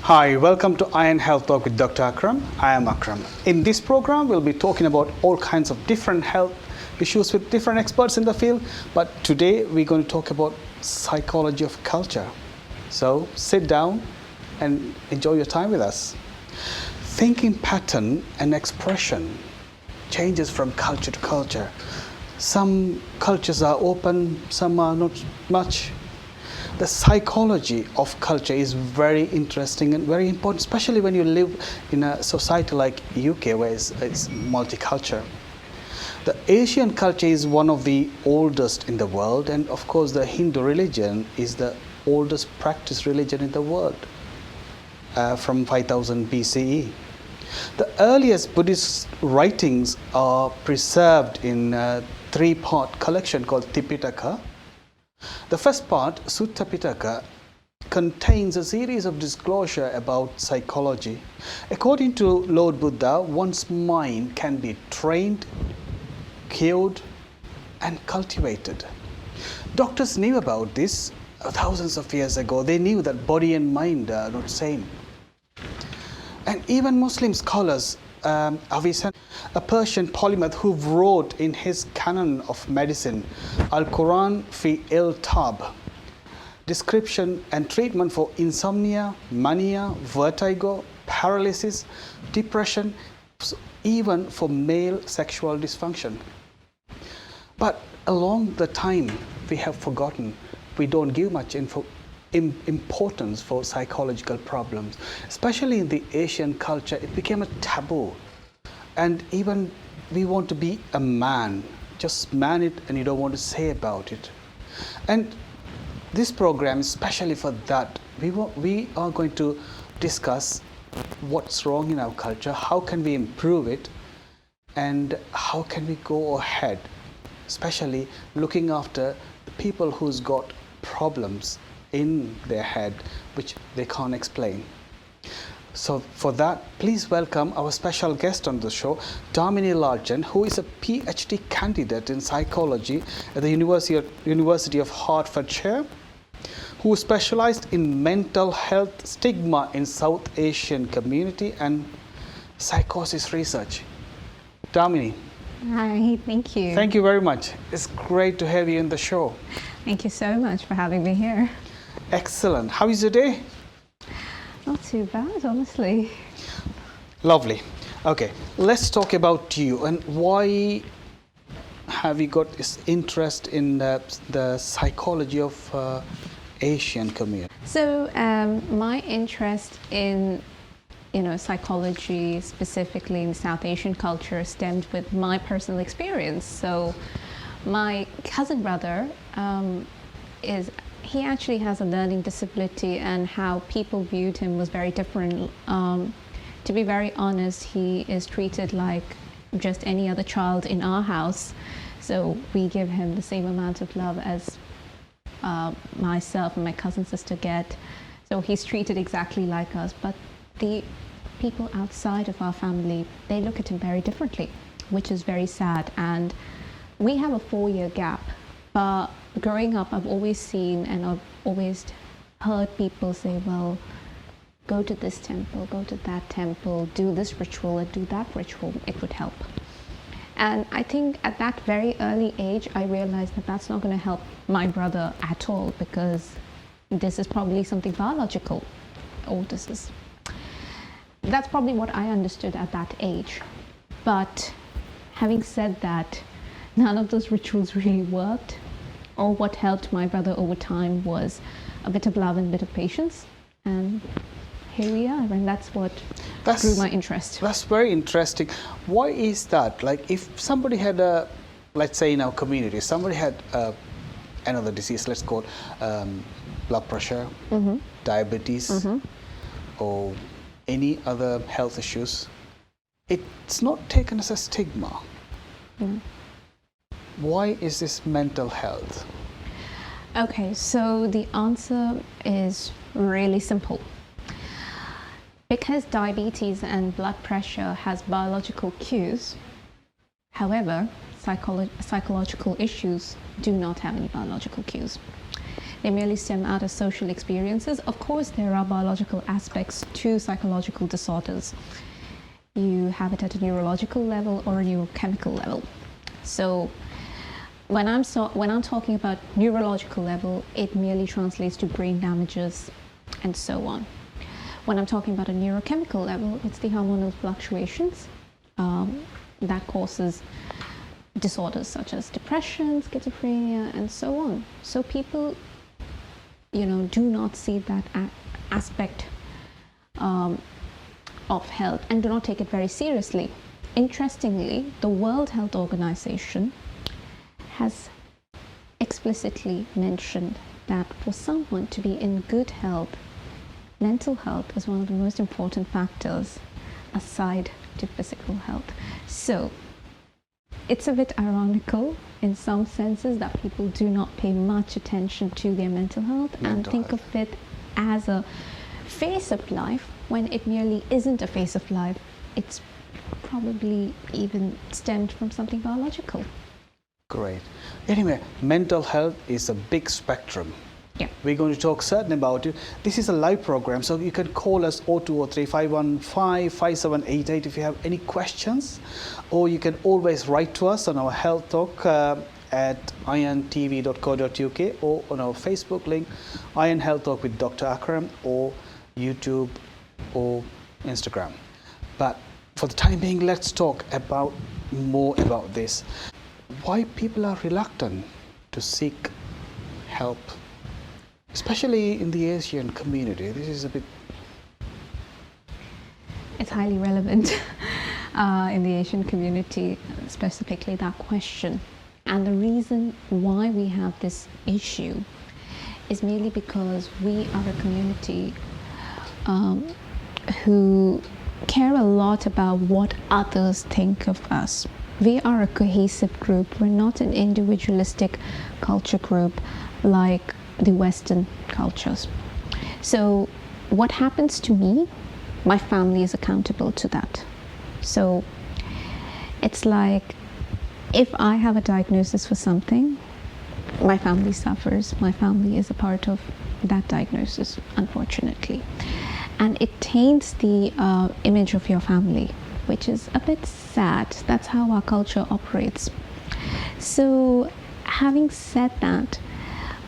Hi, welcome to Iron Health Talk with Dr. Akram. I am Akram. In this program, we'll be talking about all kinds of different health issues with different experts in the field. But today, we're going to talk about psychology of culture. So sit down and enjoy your time with us. Thinking pattern and expression changes from culture to culture. Some cultures are open, some are not much. The psychology of culture is very interesting and very important, especially when you live in a society like UK where it's multicultural. The Asian culture is one of the oldest in the world, and of course the Hindu religion is the oldest practiced religion in the world from 5000 BCE. The earliest Buddhist writings are preserved in a three-part collection called Tipitaka. The first part, Sutta Pitaka, contains a series of disclosure about psychology. According to Lord Buddha, one's mind can be trained, cured, and cultivated. Doctors knew about this thousands of years ago. They knew that body and mind are not same. And even Muslim scholars, Avicenna, a Persian polymath who wrote in his canon of medicine, Al-Quran fi il-Tab, description and treatment for insomnia, mania, vertigo, paralysis, depression, even for male sexual dysfunction. But along the time, we have forgotten, we don't give much importance for psychological problems. Especially in the Asian culture, it became a taboo. And even we want to be a man, just man it, and you don't want to say about it. And this program, especially for that, we are going to discuss what's wrong in our culture, how can we improve it, and how can we go ahead, especially looking after the people who's got problems in their head which they can't explain. So for that, please welcome our special guest on the show, Damini Lalchand, who is a PhD candidate in psychology at the University of Hertfordshire, who specialized in mental health, stigma in South Asian community, and psychosis research. Damini. Hi, thank you. Thank you very much. It's great to have you in the show. Thank you so much for having me here. Excellent. How is your day? Not too bad, honestly. Lovely. Okay, let's talk about you and why have you got this interest in the psychology of Asian community? So my interest in psychology, specifically in South Asian culture, stemmed with my personal experience. So my cousin brother he actually has a learning disability, and how people viewed him was very different. To be very honest, he is treated like just any other child in our house. So we give him the same amount of love as myself and my cousin sister get. So he's treated exactly like us. But the people outside of our family, they look at him very differently, which is very sad. And we have a 4-year gap. But growing up, I've always seen and I've always heard people say, well, go to this temple, go to that temple, do this ritual and do that ritual, it would help. And I think at that very early age, I realized that that's not going to help my brother at all, because this is probably something biological. That's probably what I understood at that age. But having said that, none of those rituals really worked. Or what helped my brother over time was a bit of love and a bit of patience. And here we are, and that's what grew my interest. That's very interesting. Why is that? Like, if somebody had let's say in our community, somebody had another disease, let's call blood pressure, diabetes, or any other health issues, it's not taken as a stigma. Why is this mental health? Okay, so the answer is really simple. Because diabetes and blood pressure has biological cues, however, psychological issues do not have any biological cues. They merely stem out of social experiences. Of course, there are biological aspects to psychological disorders. You have it at a neurological level or a neurochemical level. So when I'm talking about neurological level, it merely translates to brain damages and so on. When I'm talking about a neurochemical level, it's the hormonal fluctuations that causes disorders such as depression, schizophrenia, and so on. So people, do not see that aspect of health and do not take it very seriously. Interestingly, the World Health Organization has explicitly mentioned that for someone to be in good health, mental health is one of the most important factors aside to physical health. So it's a bit ironical in some senses that people do not pay much attention to their mental health and think of it as a phase of life when it merely isn't a phase of life. It's probably even stemmed from something biological. Great. Anyway, mental health is a big spectrum. Yeah. We're going to talk certain about it. This is a live program, so you can call us 0203 515 5788 if you have any questions, or you can always write to us on our health talk at iontv.co.uk or on our Facebook link, Iron Health Talk with Dr. Akram, or YouTube or Instagram. But for the time being, let's talk more about this. Why people are reluctant to seek help, especially in the Asian community. This is a bit... It's highly relevant in the Asian community, specifically that question. And the reason why we have this issue is merely because we are a community who care a lot about what others think of us. We are a cohesive group. We're not an individualistic culture group like the Western cultures. So what happens to me, my family is accountable to that. So it's like if I have a diagnosis for something, my family suffers. My family is a part of that diagnosis, unfortunately. And it taints the image of your family, which is a bit sad. That's how our culture operates. So having said that,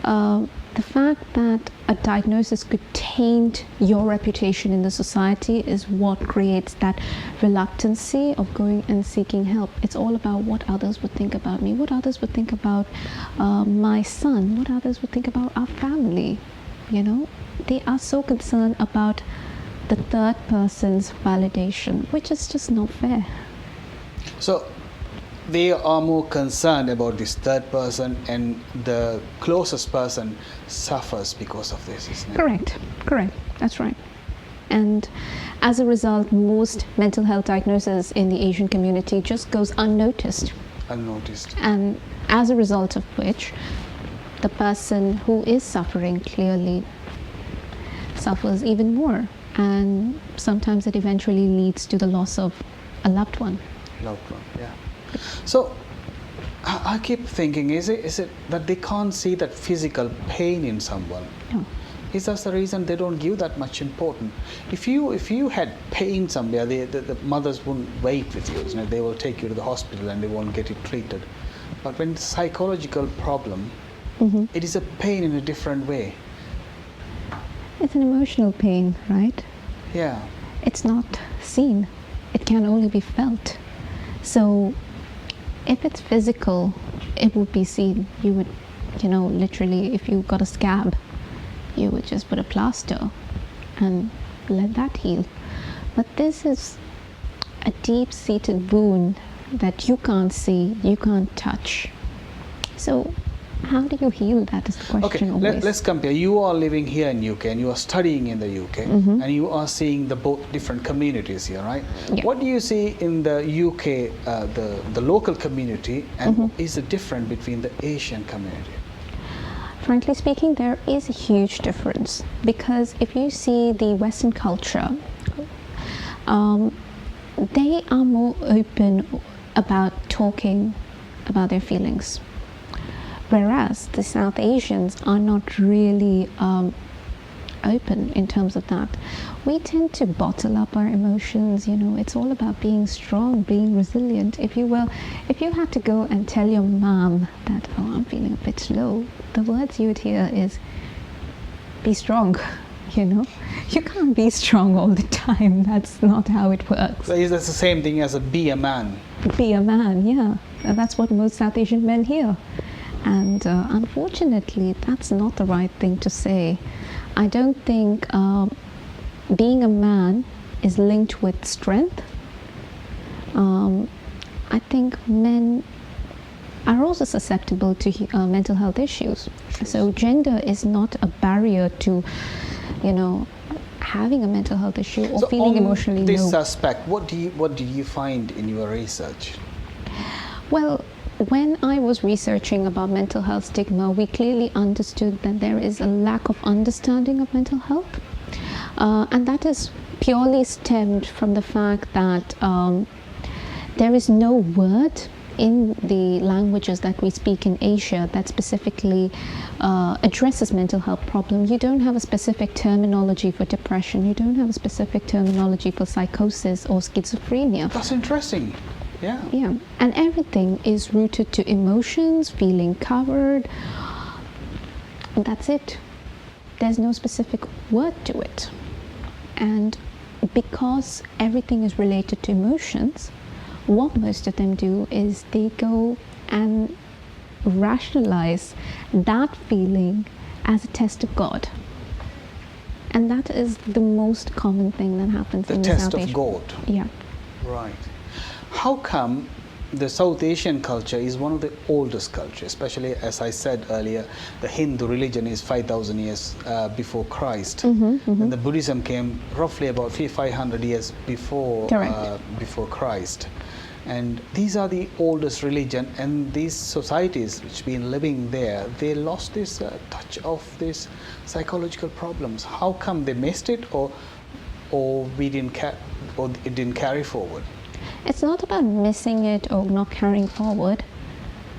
the fact that a diagnosis could taint your reputation in the society is what creates that reluctancy of going and seeking help. It's all about what others would think about me, what others would think about my son, what others would think about our family. They are so concerned about the third person's validation, which is just not fair. So they are more concerned about this third person, and the closest person suffers because of this, isn't it? Correct. That's right. And as a result, most mental health diagnoses in the Asian community just goes unnoticed. And as a result of which, the person who is suffering clearly suffers even more. And sometimes it eventually leads to the loss of a loved one. Yeah. So I keep thinking, is it that they can't see that physical pain in someone? No. Is that the reason they don't give that much importance? If you had pain somewhere, the mothers wouldn't wait with you. Isn't it? They will take you to the hospital and they won't get it treated. But when it's a psychological problem, it is a pain in a different way. It's an emotional pain, right? Yeah. It's not seen. It can only be felt. So if it's physical, it would be seen. You would, literally, if you got a scab, you would just put a plaster and let that heal. But this is a deep-seated wound that you can't see, you can't touch. So how do you heal that is the question. Okay, let's compare. You are living here in UK and you are studying in the UK, and you are seeing the both different communities here, right? Yeah. What do you see in the UK, the local community, and is the difference between the Asian community? Frankly speaking, there is a huge difference, because if you see the Western culture, they are more open about talking about their feelings. Whereas the South Asians are not really open in terms of that. We tend to bottle up our emotions. It's all about being strong, being resilient. If you had to go and tell your mom that, oh, I'm feeling a bit low, the words you would hear is, be strong. You can't be strong all the time. That's not how it works. So that's the same thing as be a man. Be a man, yeah. That's what most South Asian men hear. And unfortunately, that's not the right thing to say. I don't think being a man is linked with strength. I think men are also susceptible to mental health issues. So gender is not a barrier to, having a mental health issue or feeling emotionally low. This aspect, what do you find in your research? Well, when I was researching about mental health stigma, we clearly understood that there is a lack of understanding of mental health. And that is purely stemmed from the fact that there is no word in the languages that we speak in Asia that specifically addresses mental health problems. You don't have a specific terminology for depression. You don't have a specific terminology for psychosis or schizophrenia. That's interesting. Yeah. Yeah. And everything is rooted to emotions, feeling covered. And that's it. There's no specific word to it. And because everything is related to emotions, what most of them do is they go and rationalize that feeling as a test of God. And that is the most common thing that happens in the South Asian. The test of God. Yeah. Right. How come the South Asian culture is one of the oldest cultures, especially as I said earlier, the Hindu religion is 5,000 years before Christ, and the Buddhism came roughly about 500 years before Christ. And these are the oldest religion, and these societies which been living there, they lost this touch of these psychological problems. How come they missed it, or it didn't carry forward? It's not about missing it or not carrying forward.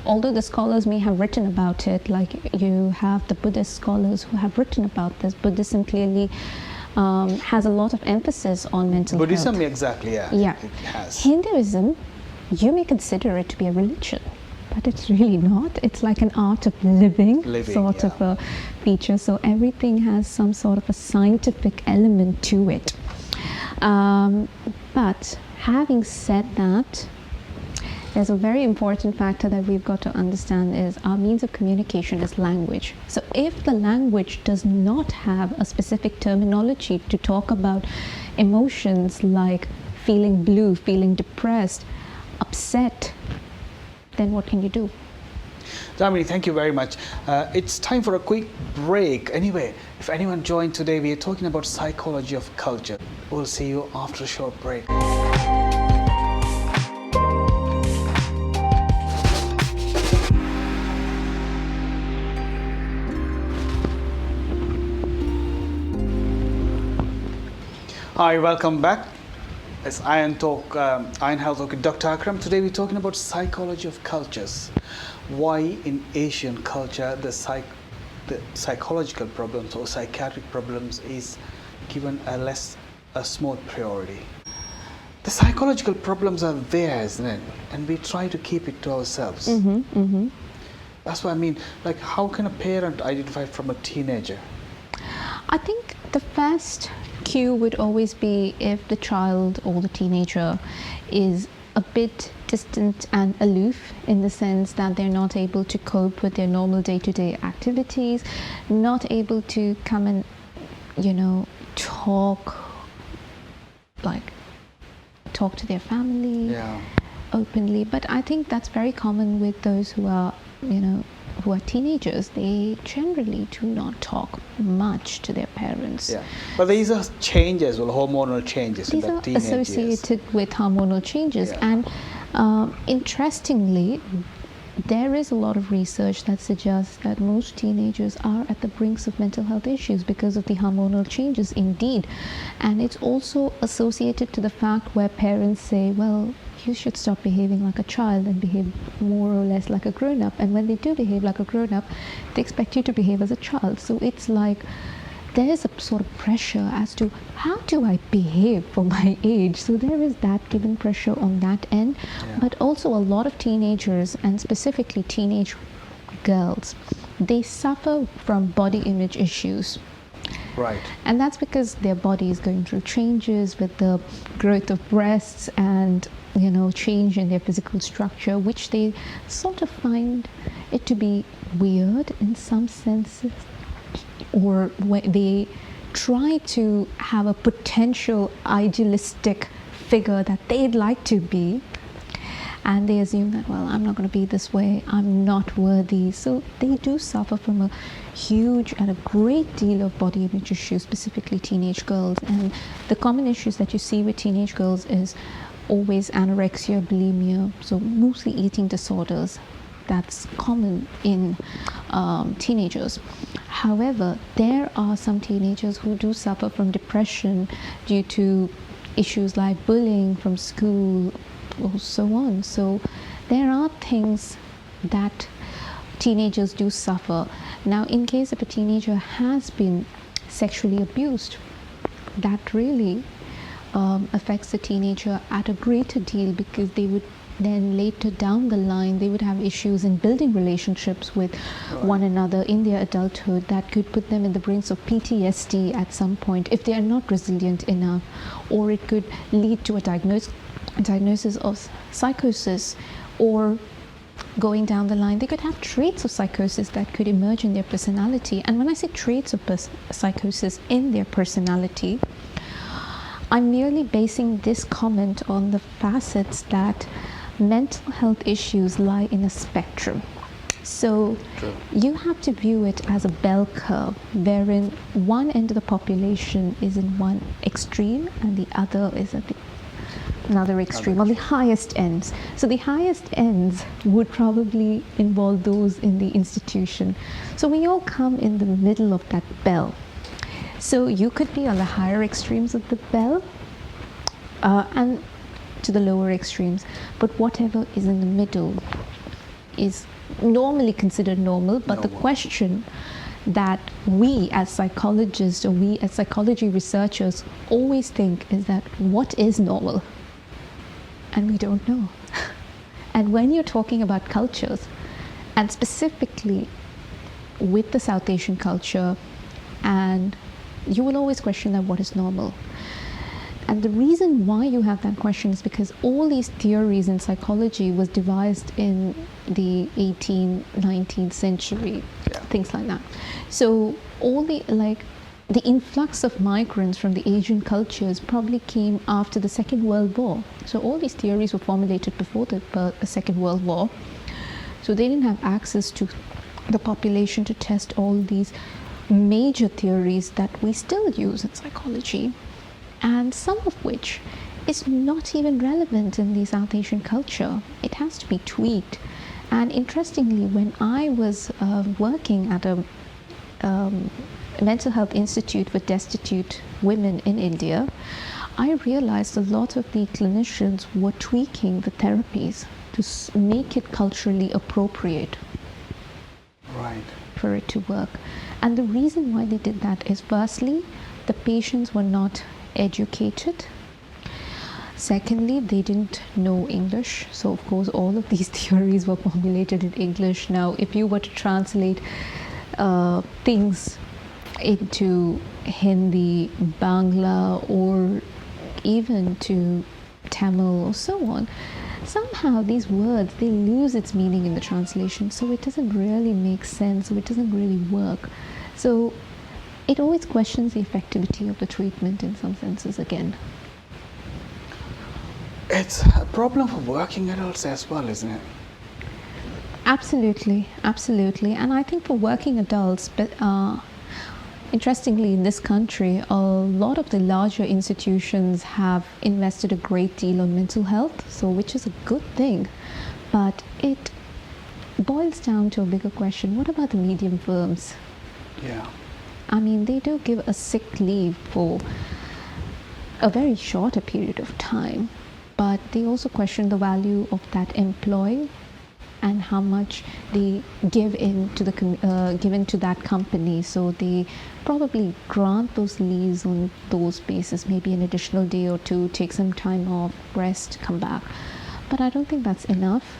Although the scholars may have written about it, like you have the Buddhist scholars who have written about this. Buddhism clearly has a lot of emphasis on mental health. Buddhism, exactly, yeah. It has. Hinduism, you may consider it to be a religion, but it's really not. It's like an art of living sort of a feature. So everything has some sort of a scientific element to it. But having said that, there's a very important factor that we've got to understand is our means of communication is language. So if the language does not have a specific terminology to talk about emotions like feeling blue, feeling depressed, upset, then what can you do? Damini, thank you very much. It's time for a quick break. Anyway, if anyone joined today, we are talking about psychology of culture. We'll see you after a short break. Hi, welcome back. It's Iron Health Talk with Dr. Akram. Today we're talking about psychology of cultures. Why in Asian culture the psychological problems or psychiatric problems is given a small priority. The psychological problems are there, isn't it? And we try to keep it to ourselves. That's what I mean. Like, how can a parent identify from a teenager? I think the first cue would always be if the child or the teenager is a bit distant and aloof, in the sense that they're not able to cope with their normal day-to-day activities, not able to come and, talk to their family openly. But I think that's very common with those who are teenagers. They generally do not talk much to their parents. Yeah, but these are changes, hormonal changes in the teenage years. Associated with hormonal changes. And interestingly, there is a lot of research that suggests that most teenagers are at the brinks of mental health issues because of the hormonal changes, indeed. And it's also associated to the fact where parents say, well, you should stop behaving like a child and behave more or less like a grown-up. And when they do behave like a grown-up, they expect you to behave as a child. So it's like there's a sort of pressure as to how do I behave for my age. So there is that given pressure on that end. Yeah. But also a lot of teenagers, and specifically teenage girls, they suffer from body image issues. Right. And that's because their body is going through changes with the growth of breasts and, you know, change in their physical structure, which they sort of find it to be weird in some senses, or when they try to have a potential idealistic figure that they'd like to be, and they assume that, well, I'm not going to be this way, I'm not worthy. So they do suffer from a huge and a great deal of body image issues, specifically teenage girls. And the common issues that you see with teenage girls is always anorexia, bulimia, so mostly eating disorders. That's common in teenagers. However, there are some teenagers who do suffer from depression due to issues like bullying from school or so on. So there are things that teenagers do suffer. Now, in case if a teenager has been sexually abused, that really affects the teenager at a greater deal, because they would then later down the line they would have issues in building relationships with one another in their adulthood that could put them in the brink of PTSD at some point if they are not resilient enough, or it could lead to a diagnosis of psychosis, or going down the line they could have traits of psychosis that could emerge in their personality. And when I say traits of psychosis in their personality, I'm merely basing this comment on the facets that mental health issues lie in a spectrum. So True. You have to view it as a bell curve, wherein one end of the population is in one extreme and the other is at the another extreme, on the highest ends. So the highest ends would probably involve those in the institution. So we all come in the middle of that bell. So you could be on the higher extremes of the bell and to the lower extremes, but whatever is in the middle is normally considered normal. But the question that we as psychologists or we as psychology researchers always think is that what is normal? And we don't know. And when you're talking about cultures, and specifically with the South Asian culture, and you will always question that what is normal. And the reason why you have that question is because all these theories in psychology was devised in the 18th, 19th century, things like that. So all the influx of migrants from the Asian cultures probably came after the Second World War. So all these theories were formulated before the Second World War. So they didn't have access to the population to test all these major theories that we still use in psychology, and some of which is not even relevant in the South Asian culture. It has to be tweaked. And interestingly, when I was working at a mental health institute for destitute women in India, I realized a lot of the clinicians were tweaking the therapies to make it culturally appropriate. Right. For it to work. And the reason why they did that is, firstly, the patients were not educated. Secondly, they didn't know English. So of course all of these theories were formulated in English. Now if you were to translate things into Hindi, Bangla, or even to Tamil or so on, somehow these words, they lose its meaning in the translation, so it doesn't really make sense, so it doesn't really work. So it always questions the effectivity of the treatment in some senses again. It's a problem for working adults as well, isn't it? Absolutely, absolutely. And I think for working adults, but interestingly, in this country, a lot of the larger institutions have invested a great deal on mental health, so which is a good thing. But it boils down to a bigger question. What about the medium firms? Yeah. I mean, they do give a sick leave for a very shorter period of time, but they also question the value of that employee and how much they give into that company. So they probably grant those leaves on those basis, maybe an additional day or two, take some time off, rest, come back. But I don't think that's enough.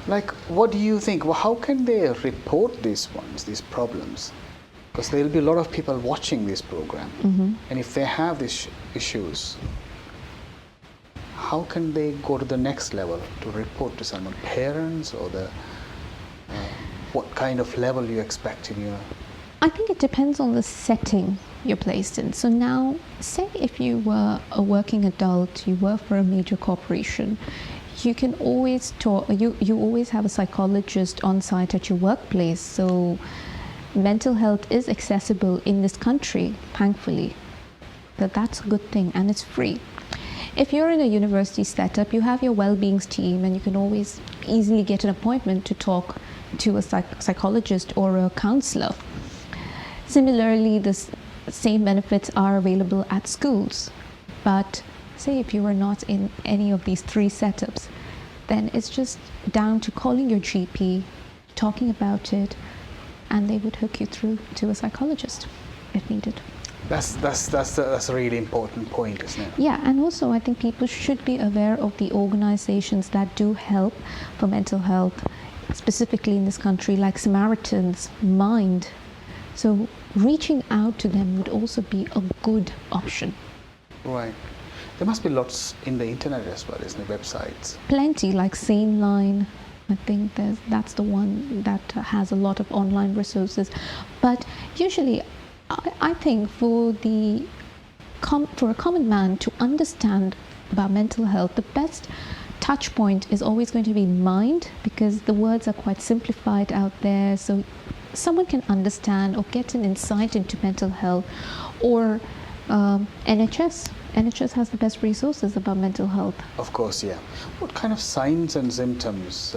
Like, what do you think? Well, how can they report these problems? Because there will be a lot of people watching this program, and if they have these issues, how can they go to the next level to report to someone, parents, or what kind of level you expect in your? I think it depends on the setting you're placed in. So now, say if you were a working adult, you work for a major corporation, you can always talk. You always have a psychologist on site at your workplace. So mental health is accessible in this country, thankfully. That's a good thing, and it's free. If you're in a university setup, you have your well-beings team, and you can always easily get an appointment to talk to a psychologist or a counselor. Similarly, the same benefits are available at schools. But say if you are not in any of these three setups, then it's just down to calling your GP, talking about it, and they would hook you through to a psychologist if needed. That's a really important point, isn't it? Yeah, and also I think people should be aware of the organizations that do help for mental health, specifically in this country, like Samaritans, Mind. So reaching out to them would also be a good option. Right. There must be lots in the internet as well, isn't there? Websites. Plenty, like Sane Line. I think that's the one that has a lot of online resources. But usually, I think for a common man to understand about mental health, the best touch point is always going to be mind, because the words are quite simplified out there. So someone can understand or get an insight into mental health, or NHS. NHS has the best resources about mental health. Of course, yeah. What kind of signs and symptoms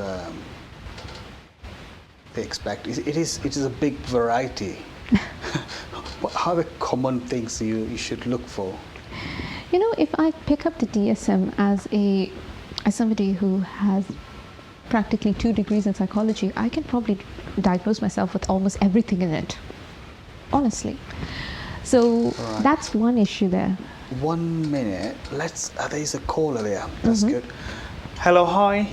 they expect? It is a big variety. What are the common things you should look for? You know, if I pick up the DSM as somebody who has practically 2 degrees in psychology, I can probably diagnose myself with almost everything in it, honestly. So that's one issue there. 1 minute. There's a caller there. That's good. Hello, hi.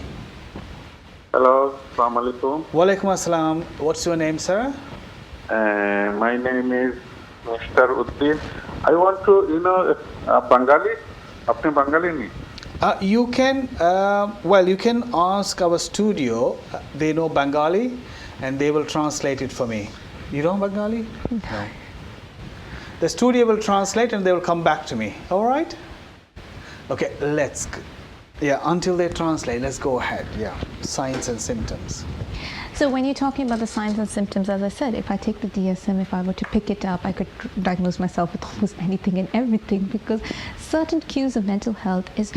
Hello, Assalamu alaikum. Walaikum assalam. What's your name, sir? My name is Mr. Uddin. I want to, Bengali. Apne Bengali nahi? You can you can ask our studio. They know Bengali, and they will translate it for me. You know Bengali? No. The studio will translate, and they will come back to me. All right? Okay, until they translate, let's go ahead. Yeah, signs and symptoms. So when you're talking about the signs and symptoms, as I said, if I take the DSM, if I were to pick it up, I could diagnose myself with almost anything and everything, because certain cues of mental health is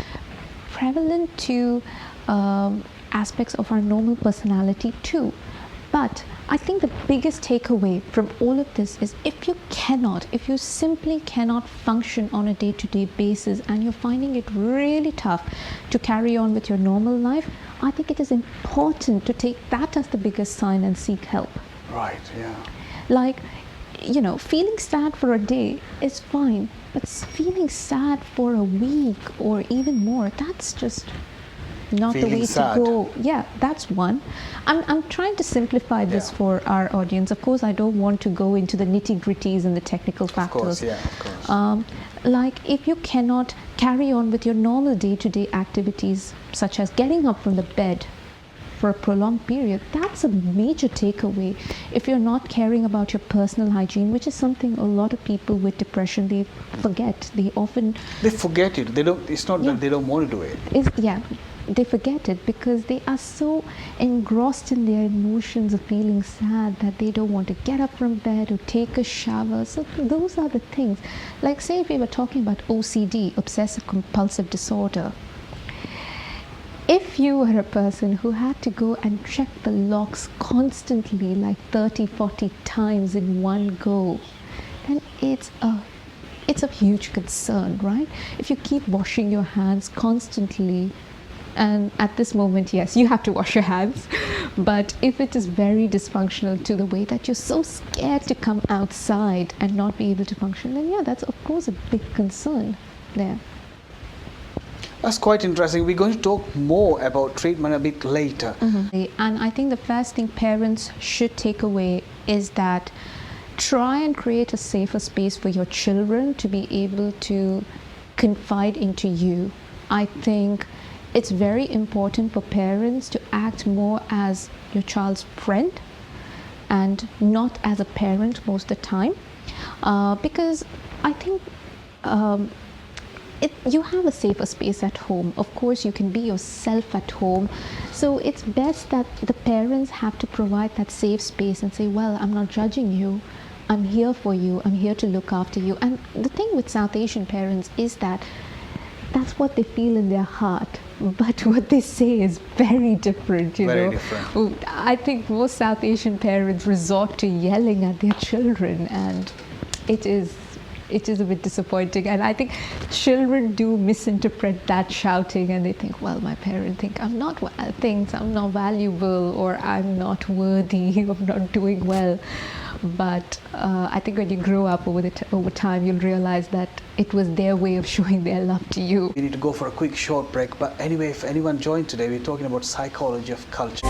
prevalent to aspects of our normal personality too. But I think the biggest takeaway from all of this is if you simply cannot function on a day-to-day basis, and you're finding it really tough to carry on with your normal life, I think it is important to take that as the biggest sign and seek help. Right, yeah. Like, feeling sad for a day is fine, but feeling sad for a week or even more, that's just not feeling the way sad. to go. Yeah, that's one. I'm trying to simplify this for our audience. Of course, I don't want to go into the nitty-gritties and the technical factors. Of course. Like if you cannot carry on with your normal day-to-day activities, such as getting up from the bed for a prolonged period, that's a major takeaway. If you're not caring about your personal hygiene, which is something a lot of people with depression, they forget. They forget it. They don't. It's not that they don't want to do it. They forget it because they are so engrossed in their emotions of feeling sad that they don't want to get up from bed or take a shower. So those are the things. Like say if we were talking about OCD, obsessive compulsive disorder, if you were a person who had to go and check the locks constantly, like 30, 40 times in one go, then it's a huge concern, right? If you keep washing your hands constantly, and at this moment, yes, you have to wash your hands, but if it is very dysfunctional to the way that you're so scared to come outside and not be able to function, then yeah, that's of course a big concern there. That's quite interesting. We're going to talk more about treatment a bit later. And I think the first thing parents should take away is that try and create a safer space for your children to be able to confide into you. I think it's very important for parents to act more as your child's friend and not as a parent most of the time, because I think you have a safer space at home. Of course, you can be yourself at home. So it's best that the parents have to provide that safe space and say, well, I'm not judging you. I'm here for you. I'm here to look after you. And the thing with South Asian parents is that that's what they feel in their heart. But what they say is very different, you know. Very different. I think most South Asian parents resort to yelling at their children, and it is a bit disappointing. And I think children do misinterpret that shouting, and they think, well, my parent thinks I'm not valuable, or I'm not worthy, I'm not doing well. But I think when you grow up over time, you'll realize that it was their way of showing their love to you. We need to go for a quick short break. But anyway, if anyone joined today, we're talking about psychology of culture.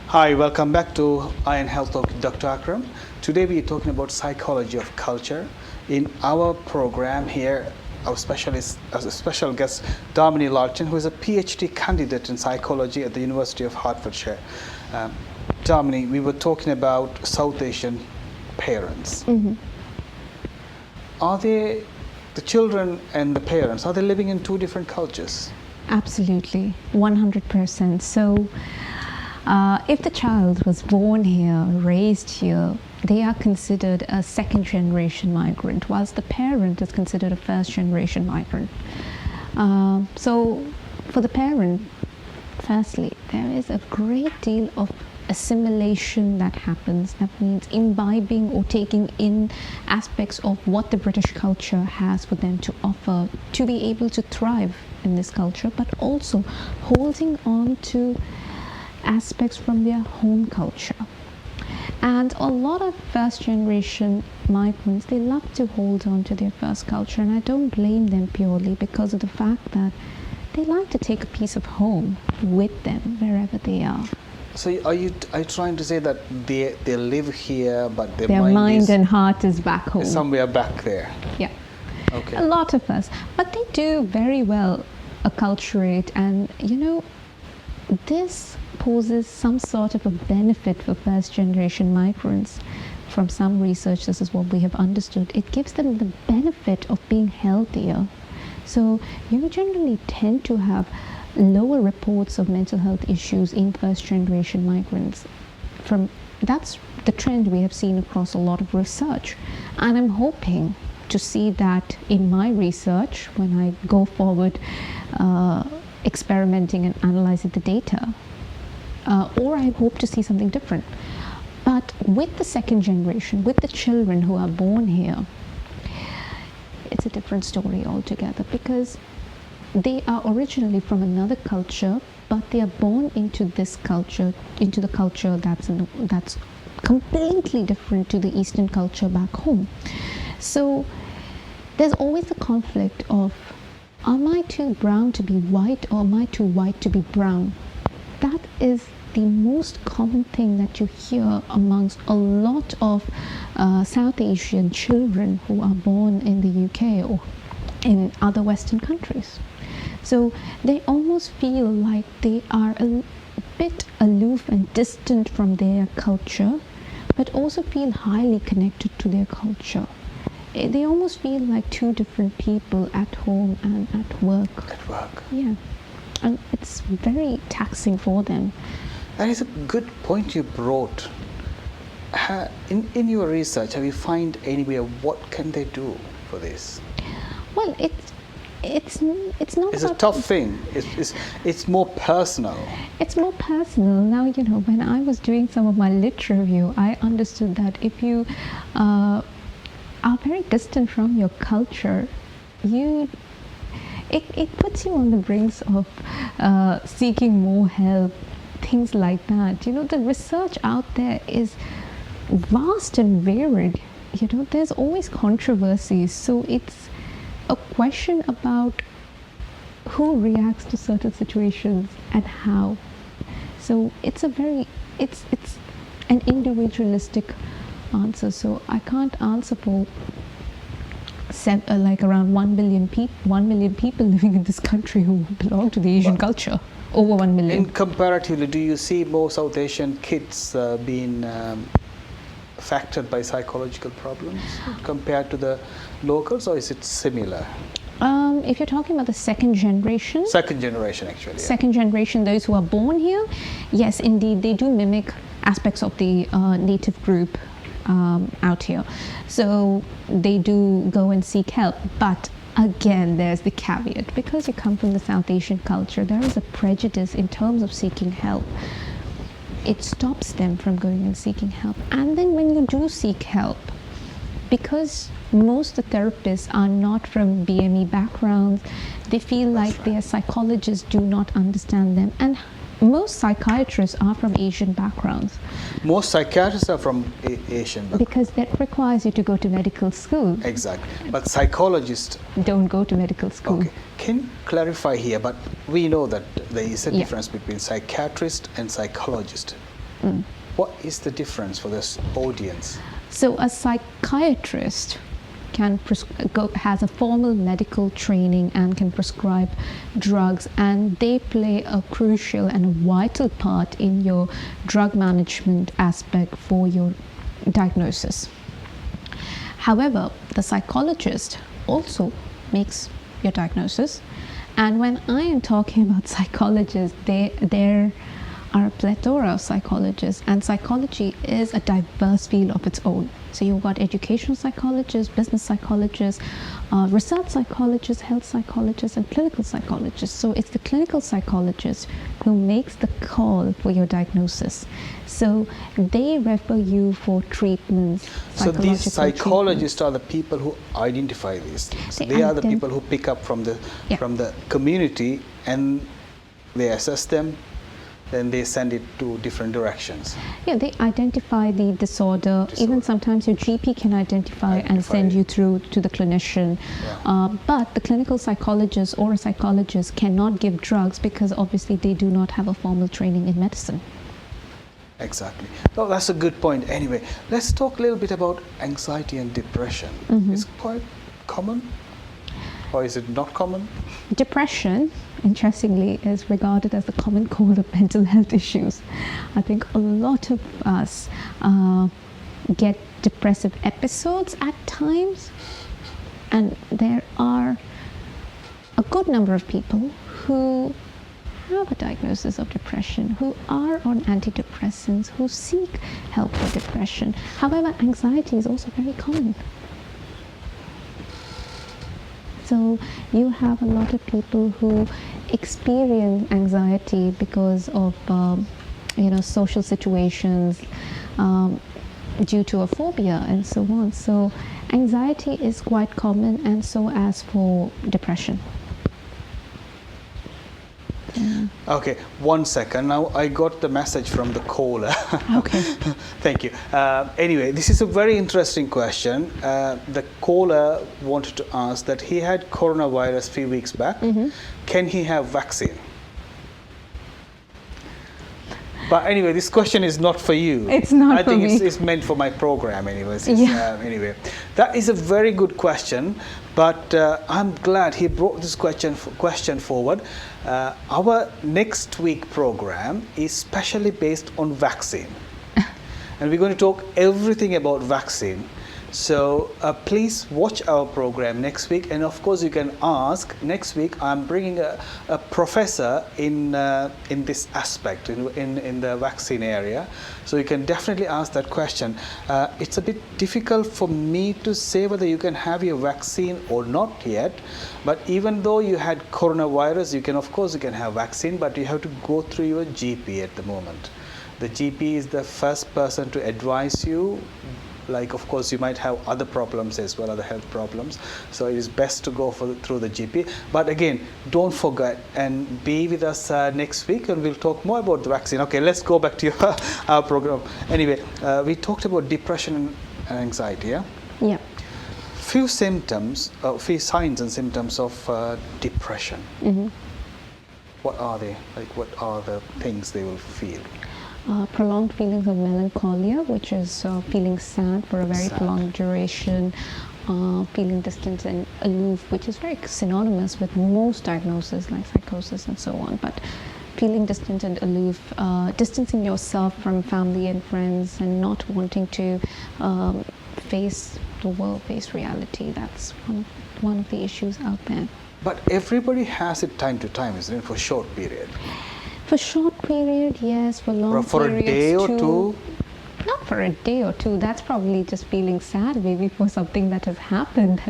Hi, welcome back to Iron Health Talk with Dr. Akram. Today we are talking about psychology of culture. In our program here, our special guest, Damini Lalchand, who is a PhD candidate in psychology at the University of Hertfordshire. Damini, we were talking about South Asian parents. Are they, the children and the parents, are they living in two different cultures? Absolutely, 100%. So if the child was born here, raised here, they are considered a second generation migrant, whilst the parent is considered a first generation migrant. So for the parent, firstly, there is a great deal of assimilation that happens. That means imbibing or taking in aspects of what the British culture has for them to offer to be able to thrive in this culture, but also holding on to aspects from their home culture. And a lot of first generation migrants, they love to hold on to their first culture, and I don't blame them purely because of the fact that they like to take a piece of home with them wherever they are. So are you trying to say that they live here, but their mind and heart is back home? Somewhere back there. Yeah. Okay. A lot of us. But they do very well acculturate, and you know, this poses some sort of a benefit for first generation migrants. From some research, this is what we have understood. It gives them the benefit of being healthier. So you generally tend to have lower reports of mental health issues in first generation migrants. That's the trend we have seen across a lot of research, and I'm hoping to see that in my research when I go forward experimenting and analyzing the data, or I hope to see something different. But with the second generation, with the children who are born here, it's a different story altogether, because they are originally from another culture, but they are born into this culture, into the culture that's completely different to the Eastern culture back home. So there's always a conflict of, am I too brown to be white, or am I too white to be brown? That is the most common thing that you hear amongst a lot of South Asian children who are born in the UK or in other Western countries. So they almost feel like they are a bit aloof and distant from their culture, but also feel highly connected to their culture. They almost feel like two different people at home and at work. At work. Yeah. and it's very taxing for them. That is a good point you brought. In your research, have you found any way of what can they do for this? Well, it's not. It's a tough thing. It's more personal. It's more personal. Now, when I was doing some of my lit review, I understood that if you are very distant from your culture, it puts you on the brinks of seeking more help, things like that. The research out there is vast and varied. There's always controversies, so it's a question about who reacts to certain situations and how. So it's an individualistic answer. So I can't answer for like around 1 million people living in this country who belong to the Asian culture. Over 1 million. And comparatively, do you see more South Asian kids being affected by psychological problems compared to the locals, or is it similar? If you're talking about the second generation Actually. Second generation, those who are born here, yes, indeed, they do mimic aspects of the native group out here. So they do go and seek help. But again, there's the caveat. Because you come from the South Asian culture, there is a prejudice in terms of seeking help. It stops them from going and seeking help. And then when you do seek help, because most of the therapists are not from BME backgrounds, they feel like their psychologists do not understand them. And most psychiatrists are from Asian backgrounds. Most psychiatrists are from Asian backgrounds. Because that requires you to go to medical school. Exactly. But psychologists don't go to medical school. Okay. Can you clarify here? But we know that there is a difference between psychiatrist and psychologist. What is the difference for this audience? So a psychiatrist has a formal medical training and can prescribe drugs, and they play a crucial and a vital part in your drug management aspect for your diagnosis. However, the psychologist also makes your diagnosis, and when I am talking about psychologists, there are a plethora of psychologists, and psychology is a diverse field of its own. So you've got educational psychologists, business psychologists, research psychologists, health psychologists, and clinical psychologists. So it's the clinical psychologist who makes the call for your diagnosis. So they refer you for treatments. So these psychologists are the people who identify these things. They are the people who pick up from the community, and they assess them. Then they send it to different directions. Yeah, they identify the disorder. Even sometimes your GP can identify and send you through to the clinician. Yeah. But the clinical psychologist or a psychologist cannot give drugs because obviously they do not have a formal training in medicine. Exactly. Oh, that's a good point. Anyway, let's talk a little bit about anxiety and depression. It's quite common, or is it not common? Depression, interestingly, is regarded as the common cold of mental health issues. I think a lot of us get depressive episodes at times, and there are a good number of people who have a diagnosis of depression, who are on antidepressants, who seek help for depression. However, anxiety is also very common. So you have a lot of people who experience anxiety because of social situations, due to a phobia and so on. So anxiety is quite common, and so as for depression. Okay, 1 second. Now I got the message from the caller. Okay. Thank you. Anyway, this is a very interesting question. The caller wanted to ask that he had coronavirus 3 weeks back. Can he have vaccine? But anyway, this question is not for you. It's not I for think me. it's meant for my program anyways. Yeah. That is a very good question, but I'm glad he brought this question forward. Our next week program is specially based on vaccine. And we're going to talk everything about vaccine. So please watch our program next week, and of course you can ask. Next week I'm bringing a professor in this aspect, in the vaccine area, so you can definitely ask that question. It's a bit difficult for me to say whether you can have your vaccine or not yet, but even though you had coronavirus, you can have vaccine, but you have to go through your GP at the moment. The GP is the first person to advise you. Like, of course, you might have other problems as well, other health problems. So it is best to go through the GP. But again, don't forget and be with us next week, and we'll talk more about the vaccine. Okay, let's go back to our program. Anyway, we talked about depression and anxiety, yeah? Yeah. Few symptoms, few signs and symptoms of depression. Mm-hmm. What are they? Like, what are the things they will feel? Prolonged feelings of melancholia, which is feeling sad for a very prolonged duration, feeling distant and aloof, which is very synonymous with most diagnoses like psychosis and so on. But feeling distant and aloof, distancing yourself from family and friends, and not wanting to face the world, face reality. That's one of the issues out there. But everybody has it time to time, isn't it? For short period. For short period, yes. For long for periods, a day or too. two? Not for a day or two. That's probably just feeling sad, maybe for something that has happened.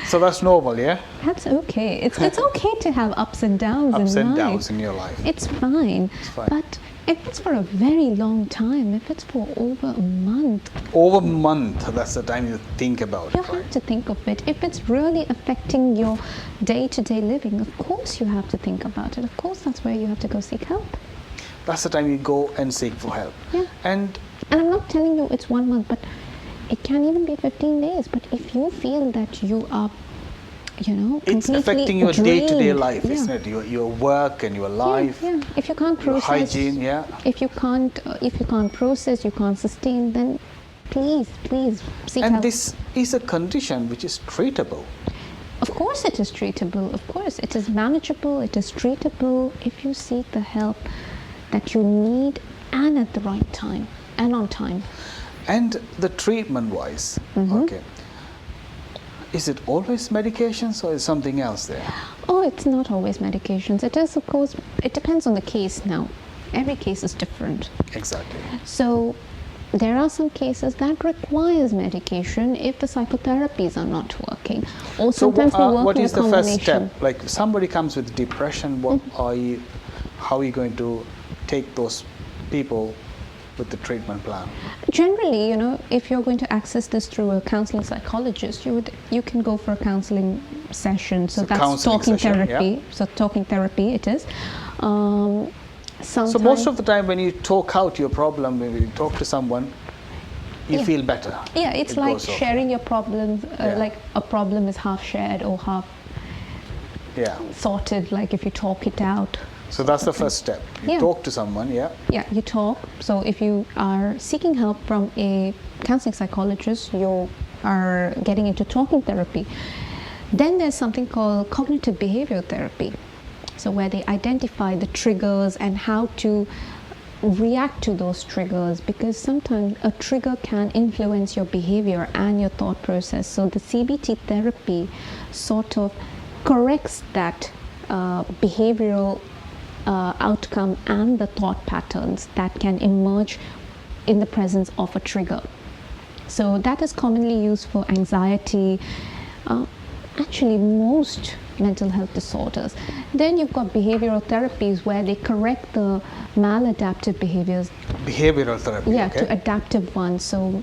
So that's normal, yeah? That's okay. It's okay to have ups and downs in life. Ups and downs in your life. It's fine. It's fine. But if it's for a very long time, if it's for over a month. Over a month, that's the time you think about You it, right? have to think of it. If it's really affecting your day-to-day living, of course you have to think about it. Of course that's where you have to go seek help. That's the time you go and seek for help. Yeah. And I'm not telling you it's 1 month, but it can even be 15 days. But if you feel that you are, it's affecting your drained, day-to-day life, isn't it? Your work and your life. Yeah. If you can't process, hygiene, yeah. If you can't process, you can't sustain, then please seek help. And this is a condition which is treatable. Of course it is treatable. Of course it is manageable. It is treatable if you seek the help that you need, and at the right time and on time. And the treatment-wise, okay. Is it always medications or is something else there? Oh, it's not always medications. It is, of course, it depends on the case now. Every case is different. Exactly. So there are some cases that requires medication if the psychotherapies are not working. Or sometimes we work what in is a the first combination. step? Like somebody comes with depression, how are you going to take those people with the treatment plan? Generally, if you're going to access this through a counseling psychologist, you can go for a counseling session. So that's talking therapy. Yeah. So talking therapy it is. So most of the time when you talk out your problem, when you talk to someone, you feel better. Yeah, it's like sharing your problems, like a problem is half shared or half sorted, like if you talk it out. So that's the first step. You talk to someone, Yeah, you talk. So if you are seeking help from a counseling psychologist, you are getting into talking therapy. Then there's something called cognitive behavioral therapy. So where they identify the triggers and how to react to those triggers, because sometimes a trigger can influence your behavior and your thought process. So the CBT therapy sort of corrects that behavioral outcome and the thought patterns that can emerge in the presence of a trigger. So that is commonly used for anxiety, actually most mental health disorders. Then you've got behavioral therapies where they correct the maladaptive behaviors. Behavioral therapy, to adaptive ones. So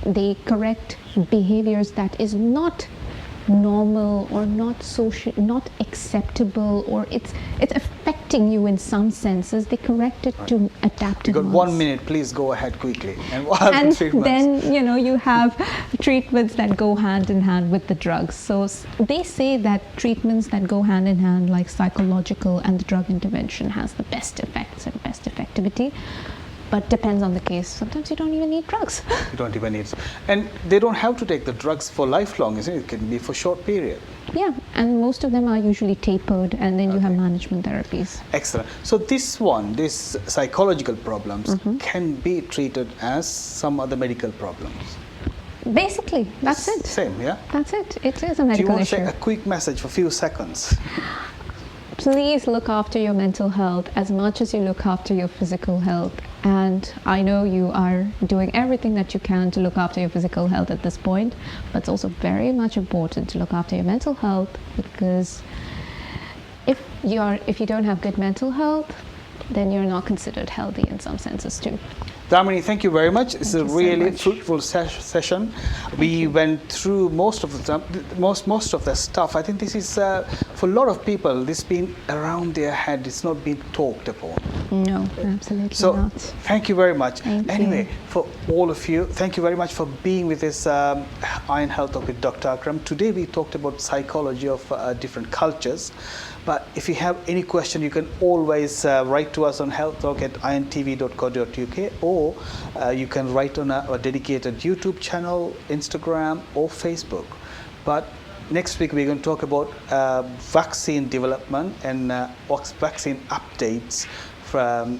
they correct behaviors that is not normal or not social, not acceptable, or it's affecting you in some senses. They correct it to adaptive You got ones. 1 minute, please go ahead quickly. And what are And the treatments? then you have treatments that go hand in hand with the drugs. So they say that treatments that go hand in hand, like psychological and the drug intervention, has the best effects and best effectivity. But depends on the case. Sometimes you don't even need drugs. You don't even need, and they don't have to take the drugs for lifelong, isn't it? It can be for short period. Yeah, and most of them are usually tapered, and then you have management therapies. Excellent. So this psychological problems can be treated as some other medical problems. Basically, that's it. Same, yeah? That's it. It is a Do you medical want to issue. say a quick message for a few seconds? Please look after your mental health as much as you look after your physical health. And I know you are doing everything that you can to look after your physical health at this point, but it's also very much important to look after your mental health, because if you don't have good mental health, then you're not considered healthy in some senses too. Damini, thank you very much. It's a Thank you so really much. fruitful session. We went through most of the stuff. I think this is for a lot of people. This been around their head. It's not been talked upon. No, absolutely So not. thank you very much. Thank Anyway, you. for all of you, thank you very much for being with this Iron Health Talk with Dr. Akram. Today we talked about psychology of different cultures. But if you have any question, you can always write to us on healthtalk@intv.co.uk, or you can write on a dedicated YouTube channel, Instagram, or Facebook. But next week we're going to talk about vaccine development and vaccine updates.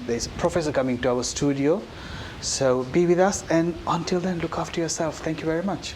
There's a professor coming to our studio. So be with us, and until then, look after yourself. Thank you very much.